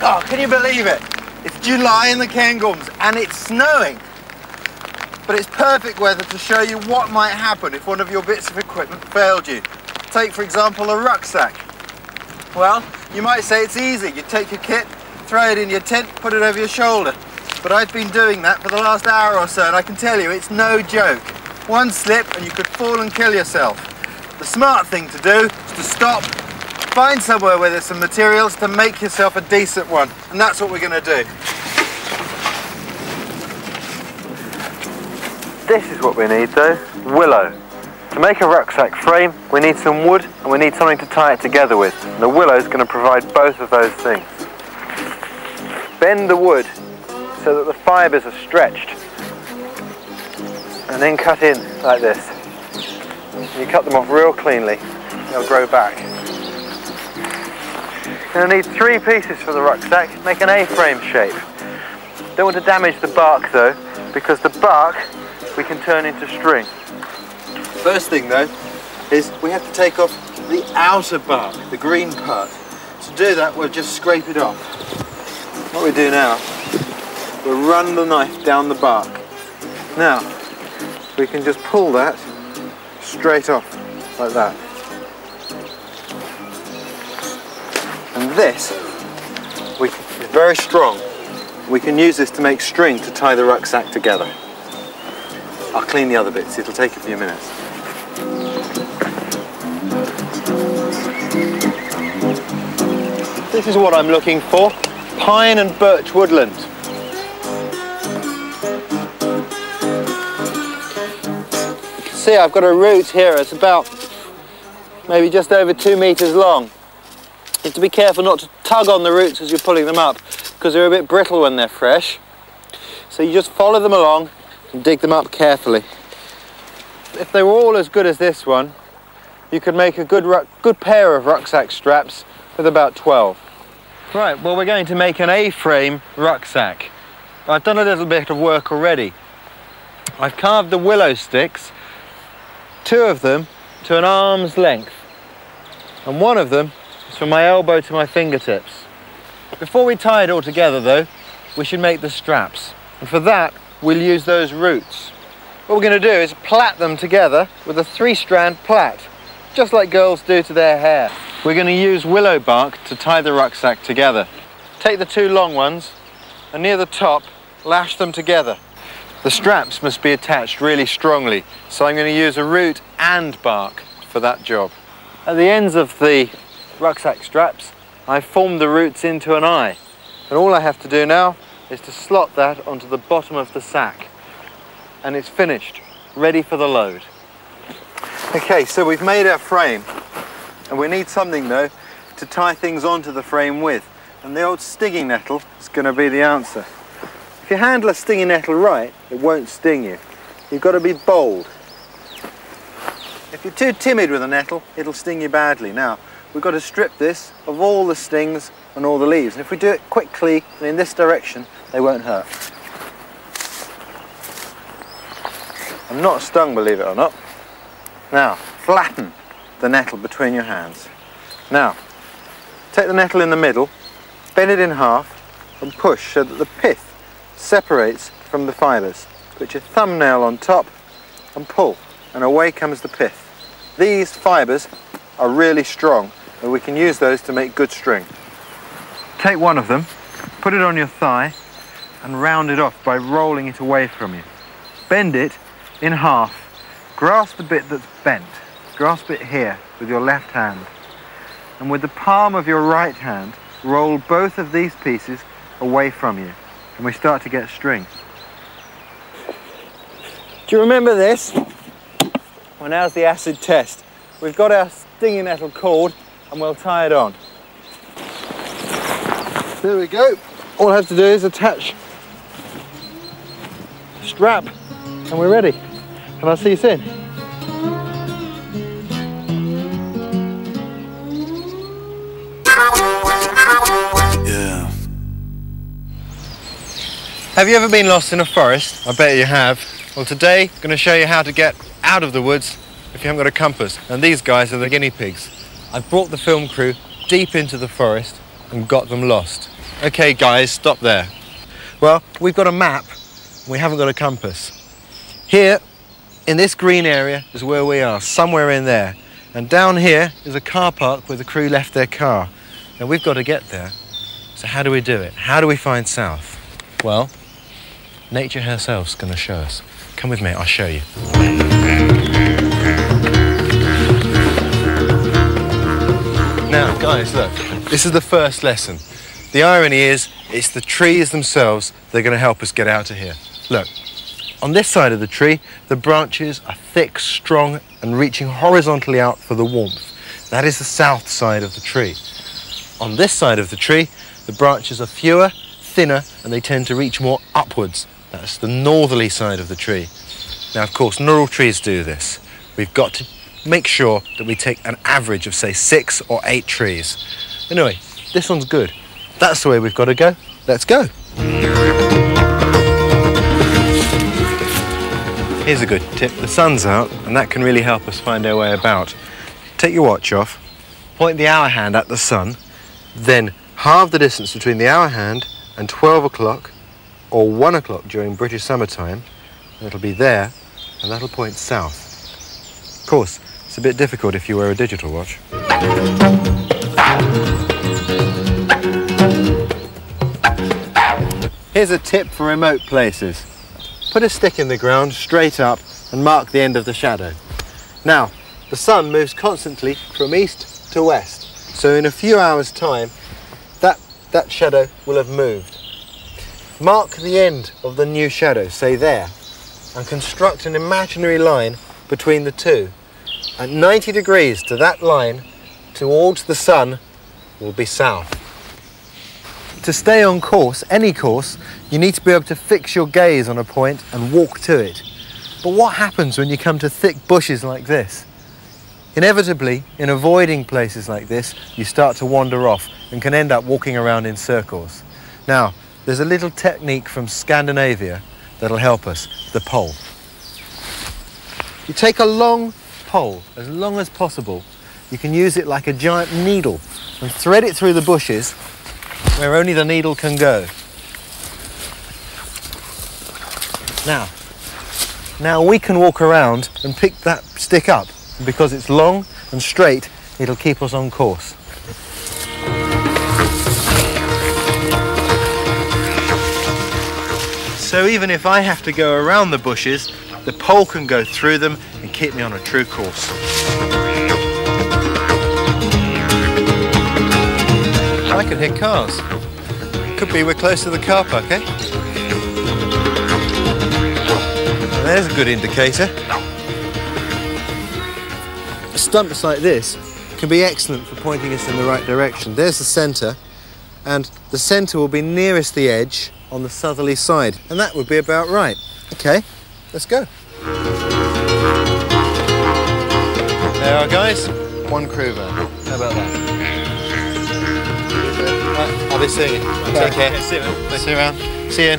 Oh, can you believe it? It's July in the Cairngorms and it's snowing. But it's perfect weather to show you what might happen if one of your bits of equipment failed you. Take, for example, a rucksack. Well, you might say it's easy. You take your kit, throw it in your tent, put it over your shoulder. But I've been doing that for the last hour or so, and I can tell you it's no joke. One slip and you could fall and kill yourself. The smart thing to do is to stop, find somewhere where there's some materials to make yourself a decent one. And that's what we're going to do. This is what we need though, willow. To make a rucksack frame, we need some wood and we need something to tie it together with. And the willow is going to provide both of those things. Bend the wood so that the fibres are stretched. And then cut in like this. You cut them off real cleanly, they'll grow back. You're going to need 3 pieces for the rucksack, make an A-frame shape. Don't want to damage the bark though, because the bark we can turn into string. First thing though, is we have to take off the outer bark, the green part. To do that, we'll just scrape it off. What we do now, we'll run the knife down the bark. Now, we can just pull that straight off, like that. And this is very strong. We can use this to make string to tie the rucksack together. I'll clean the other bits, it'll take a few minutes. This is what I'm looking for, pine and birch woodland. You can see I've got a root here, it's about maybe just over 2 meters long. You have to be careful not to tug on the roots as you're pulling them up, because they're a bit brittle when they're fresh. So you just follow them along and dig them up carefully. If they were all as good as this one, you could make a good pair of rucksack straps with about 12. Right, well we're going to make an A-frame rucksack. I've done a little bit of work already. I've carved the willow sticks, 2 of them to an arm's length, and 1 of them is from my elbow to my fingertips. Before we tie it all together though, we should make the straps, and for that we'll use those roots. What we're going to do is plait them together with a 3-strand plait, just like girls do to their hair. We're going to use willow bark to tie the rucksack together. Take the 2 long ones and near the top lash them together. The straps must be attached really strongly, so I'm going to use a root and bark for that job. At the ends of the rucksack straps I've formed the roots into an eye, and all I have to do now is to slot that onto the bottom of the sack, and it's finished, ready for the load. Okay, so we've made our frame, and we need something though to tie things onto the frame with, and the old stinging nettle is going to be the answer. If you handle a stinging nettle right, it won't sting you. You've got to be bold. If you're too timid with a nettle, it'll sting you badly. Now, we've got to strip this of all the stings and all the leaves, and if we do it quickly and in this direction, they won't hurt. I'm not stung, believe it or not. Now, flatten the nettle between your hands. Now, take the nettle in the middle, bend it in half, and push so that the pith separates from the fibres. Put your thumbnail on top and pull, and away comes the pith. These fibres are really strong, and we can use those to make good string. Take one of them, put it on your thigh, and round it off by rolling it away from you. Bend it in half. Grasp the bit that's bent. Grasp it here with your left hand. And with the palm of your right hand, roll both of these pieces away from you. And we start to get string. Do you remember this? Well, now's the acid test. We've got our stinging nettle cord and we'll tie it on. There we go. All I have to do is attach the strap and we're ready. And I'll see you soon. Yeah. Have you ever been lost in a forest? I bet you have. Well, today I'm going to show you how to get out of the woods if you haven't got a compass. And these guys are the guinea pigs. I've brought the film crew deep into the forest and got them lost. Okay guys, stop there. Well, we've got a map, we haven't got a compass. Here, in this green area, is where we are, somewhere in there. And down here is a car park where the crew left their car. Now we've got to get there. So how do we do it? How do we find south? Well, nature herself's going to show us. Come with me, I'll show you. Now, guys, look, this is the first lesson. The irony is, it's the trees themselves that are going to help us get out of here. Look, on this side of the tree, the branches are thick, strong, and reaching horizontally out for the warmth. That is the south side of the tree. On this side of the tree, the branches are fewer, thinner, and they tend to reach more upwards. That's the northerly side of the tree. Now, of course, not all trees do this. We've got to make sure that we take an average of, say, 6 or 8 trees. Anyway, this one's good. That's the way we've got to go. Let's go. Here's a good tip. The sun's out, and that can really help us find our way about. Take your watch off, point the hour hand at the sun, then halve the distance between the hour hand and 12 o'clock or 1 o'clock during British summertime. It'll be there, and that'll point south. Of course, it's a bit difficult if you wear a digital watch. Here's a tip for remote places. Put a stick in the ground straight up and mark the end of the shadow. Now, the sun moves constantly from east to west, so in a few hours' time, that shadow will have moved. Mark the end of the new shadow, say there, and construct an imaginary line between the two. At 90 degrees to that line, towards the sun, will be south. To stay on course, any course, you need to be able to fix your gaze on a point and walk to it. But what happens when you come to thick bushes like this? Inevitably, in avoiding places like this, you start to wander off and can end up walking around in circles. Now, there's a little technique from Scandinavia that'll help us, the pole. You take a long pole, as long as possible. You can use it like a giant needle and thread it through the bushes where only the needle can go. Now we can walk around and pick that stick up. Because it's long and straight, it'll keep us on course. So even if I have to go around the bushes, the pole can go through them and keep me on a true course. I can hit cars. Could be we're close to the car park, eh? Well, there's a good indicator. Stumps like this can be excellent for pointing us in the right direction. There's the centre, and the centre will be nearest the edge on the southerly side, and that would be about right. Okay, let's go. There are guys, 1 crew van. How about that? Right, I'll be seeing you. Take care. See you around. See you.